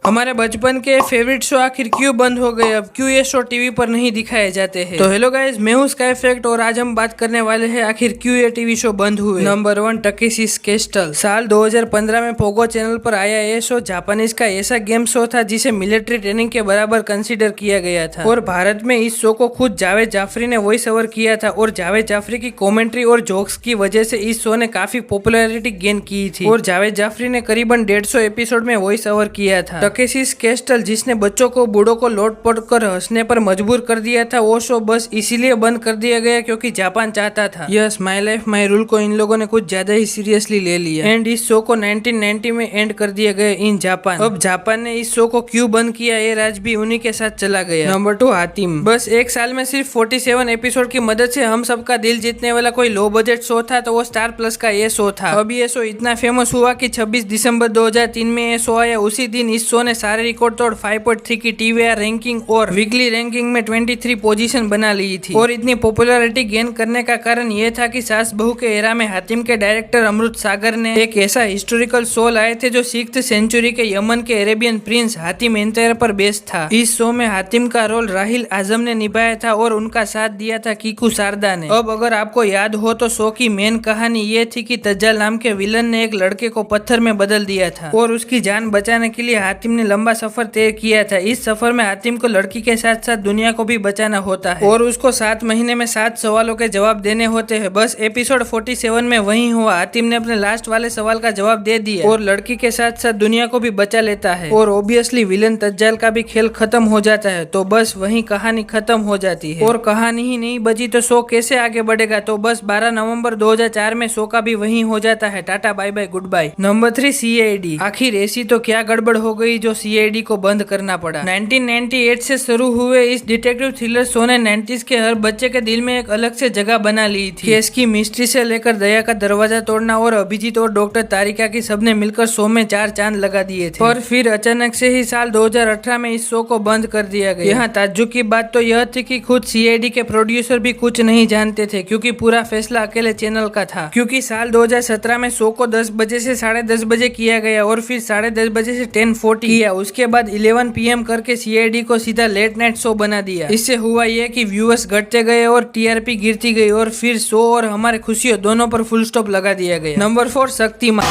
हमारे बचपन के फेवरेट शो आखिर क्यों बंद हो गए, अब क्यों ये शो टीवी पर नहीं दिखाए जाते हैं। तो हेलो गाइस, मैं हूं स्काई फैक्ट और आज हम बात करने वाले हैं आखिर क्यों ये टीवी शो बंद हुए। Number 1, Takeshi's Castle. साल 2015 में पोगो चैनल पर आया ये शो जापानीज का ऐसा गेम शो था जिसे मिलिट्री ट्रेनिंग के बराबर कंसीडर किया गया था और भारत में इस शो को खुद जावेद जाफरी ने वॉइस ओवर किया था और जावेद जाफरी की कॉमेंट्री और जोक्स की वजह से इस शो ने काफी पॉपुलैरिटी गेन की थी और जावेद जाफरी ने करीबन 150 एपिसोड में वॉइस ओवर किया था। टकेशीस कैस्टल जिसने बच्चों को बूढ़ों को लौट पड़ कर हंसने पर मजबूर कर दिया था, वो शो बस इसीलिए बंद कर दिया गया क्योंकि जापान चाहता था। Yes, my life my rule को इन लोगों ने कुछ ज्यादा ही सीरियसली ले लिया एंड इस शो को 1990 में एंड कर दिया गया इन जापान। अब जापान ने इस शो को क्यों बंद किया, ये राज भी उन्हीं के साथ चला गया। नंबर 2, हातिम। बस एक साल में सिर्फ 47 एपिसोड की मदद से हम सबका दिल जीतने वाला कोई लो बजट शो था तो वो स्टार प्लस का ये शो था। अब ये शो इतना फेमस हुआ कि 26 दिसंबर 2003 में ये शो आया। उसी दिन इस शो ने सारे रिकॉर्ड तोड़ 5.3 की टीवीआर रैंकिंग और वीकली रैंकिंग में 23 पोजीशन बना ली थी और इतनी पॉपुलैरिटी गेन करने का कारण ये था कि सास बहू के एरा में हातिम के डायरेक्टर अमृत सागर ने एक ऐसा हिस्टोरिकल शो लाए थे जो 6th सेंचुरी के यमन के अरेबियन प्रिंस हातिम एंतायर पर बेस्ड था। इस शो में हातिम का रोल राहिल आजम ने निभाया था और उनका साथ दिया था कीकू शारदा ने। अब अगर आपको याद हो तो शो की मेन कहानी ये थी कि तज्जाल नाम के विलन ने एक लड़के को पत्थर में बदल दिया था और उसकी जान बचाने के लिए हातिम ने लंबा सफर तय किया था। इस सफर में हातिम को लड़की के साथ साथ दुनिया को भी बचाना होता है और उसको 7 महीने में 7 सवालों के जवाब देने होते हैं। बस एपिसोड 47 में वही हुआ, हातिम ने अपने लास्ट वाले सवाल का जवाब दे दिया और लड़की के साथ साथ दुनिया को भी बचा लेता है और ऑब्वियसली विलन तज्जाल का भी खेल खत्म हो जाता है। तो बस वही कहानी खत्म हो जाती है और कहानी ही नहीं बची तो शो कैसे आगे बढ़ेगा। तो बस 12 नवंबर 2004 में शो का भी वही हो जाता है। Tata bye bye goodbye. Number 3, CID। आखिर ऐसी तो क्या गड़बड़ हो गई जो CID को बंद करना पड़ा। 1998 से शुरू हुए इस डिटेक्टिव थ्रिलर शो ने 90s के हर बच्चे के दिल में एक अलग से जगह बना ली थी। केस की मिस्ट्री से लेकर दया का दरवाजा तोड़ना और अभिजीत और डॉक्टर तारिका की सबने मिलकर शो में 4 चांद लगा दिए थे। और फिर अचानक से ही साल 2018 में इस शो को बंद कर दिया गया। यहाँ ताज्जुब की बात तो यह थी कि खुद CID के प्रोड्यूसर भी कुछ नहीं जानते थे क्योंकि पूरा फैसला अकेले चैनल का था। क्योंकि साल 2017 में शो को 10 बजे से 10:30 बजे किया गया और फिर 10:30 बजे से 10:40 किया। उसके बाद 11 PM करके CID को सीधा लेट नाइट शो बना दिया। इससे हुआ यह कि व्यूअर्स घटते गए और TRP गिरती गई और फिर शो और हमारे खुशियों दोनों पर फुल स्टॉप लगा दिया गया। नंबर 4, शक्तिमान।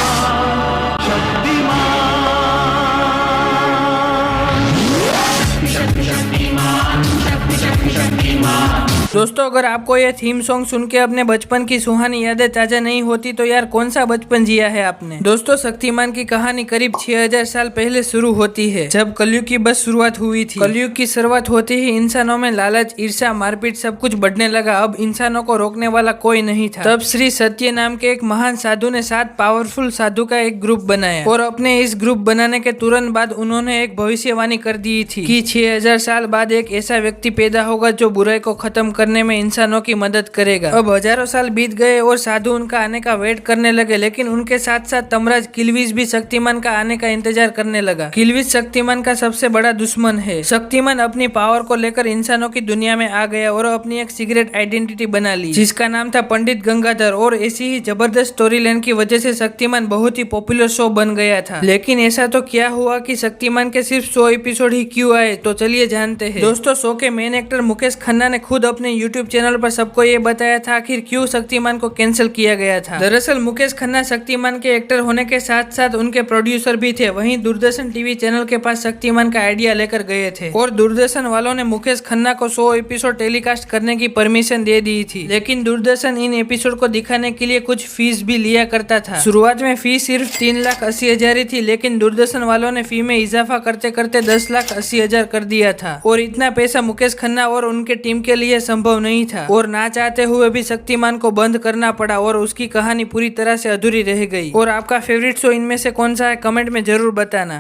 दोस्तों, अगर आपको यह थीम सॉन्ग सुन के अपने बचपन की सुहानी यादें ताजा नहीं होती तो यार कौन सा बचपन जिया है आपने। दोस्तों, शक्तिमान की कहानी करीब 6000 साल पहले शुरू होती है जब कलयुग की बस शुरुआत हुई थी। कलयुग की शुरुआत होते ही इंसानों में लालच, ईर्ष्या, मारपीट सब कुछ बढ़ने लगा। अब इंसानों को रोकने वाला कोई नहीं था। तब श्री सत्य नाम के एक महान साधु ने 7 पावरफुल साधु का एक ग्रुप बनाया और अपने इस ग्रुप बनाने के तुरंत बाद उन्होंने एक भविष्यवाणी कर दी थी कि 6000 साल बाद एक ऐसा व्यक्ति पैदा होगा जो बुराई को खत्म करने में इंसानों की मदद करेगा। अब हजारों साल बीत गए और साधु उनका आने का वेट करने लगे, लेकिन उनके साथ साथ तमराज किल्विश भी शक्तिमान का आने का इंतजार करने लगा। किल्विश शक्तिमान का सबसे बड़ा दुश्मन है। शक्तिमान अपनी पावर को लेकर इंसानों की दुनिया में आ गया और अपनी एक सीक्रेट आइडेंटिटी बना ली जिसका नाम था पंडित गंगाधर और ऐसी ही जबरदस्त स्टोरी लाइन की वजह से शक्तिमान बहुत ही पॉपुलर शो बन गया था। लेकिन ऐसा तो क्या हुआ कि शक्तिमान के सिर्फ 100 एपिसोड ही क्यों आए, तो चलिए जानते हैं। दोस्तों, शो के मेन एक्टर मुकेश खन्ना ने खुद अपने यूट्यूब चैनल पर सबको ये बताया था आखिर क्यों शक्तिमान को कैंसिल किया गया था। दरअसल मुकेश खन्ना शक्तिमान के एक्टर होने के साथ साथ उनके प्रोड्यूसर भी थे। वहीं दूरदर्शन टीवी चैनल के पास शक्तिमान का आइडिया लेकर गए थे और दूरदर्शन वालों ने मुकेश खन्ना को 100 एपिसोड टेलीकास्ट करने की परमिशन दे दी थी। लेकिन दूरदर्शन इन एपिसोड को दिखाने के लिए कुछ फीस भी लिया करता था। शुरुआत में फीस सिर्फ 3,80,000 थी, लेकिन दूरदर्शन वालों ने फी में इजाफा करते करते 10,80,000 कर दिया था और इतना पैसा मुकेश खन्ना और उनके टीम के लिए संभव नहीं था और ना चाहते हुए भी शक्तिमान को बंद करना पड़ा और उसकी कहानी पूरी तरह से अधूरी रह गई। और आपका फेवरेट शो इनमें से कौन सा है, कमेंट में जरूर बताना।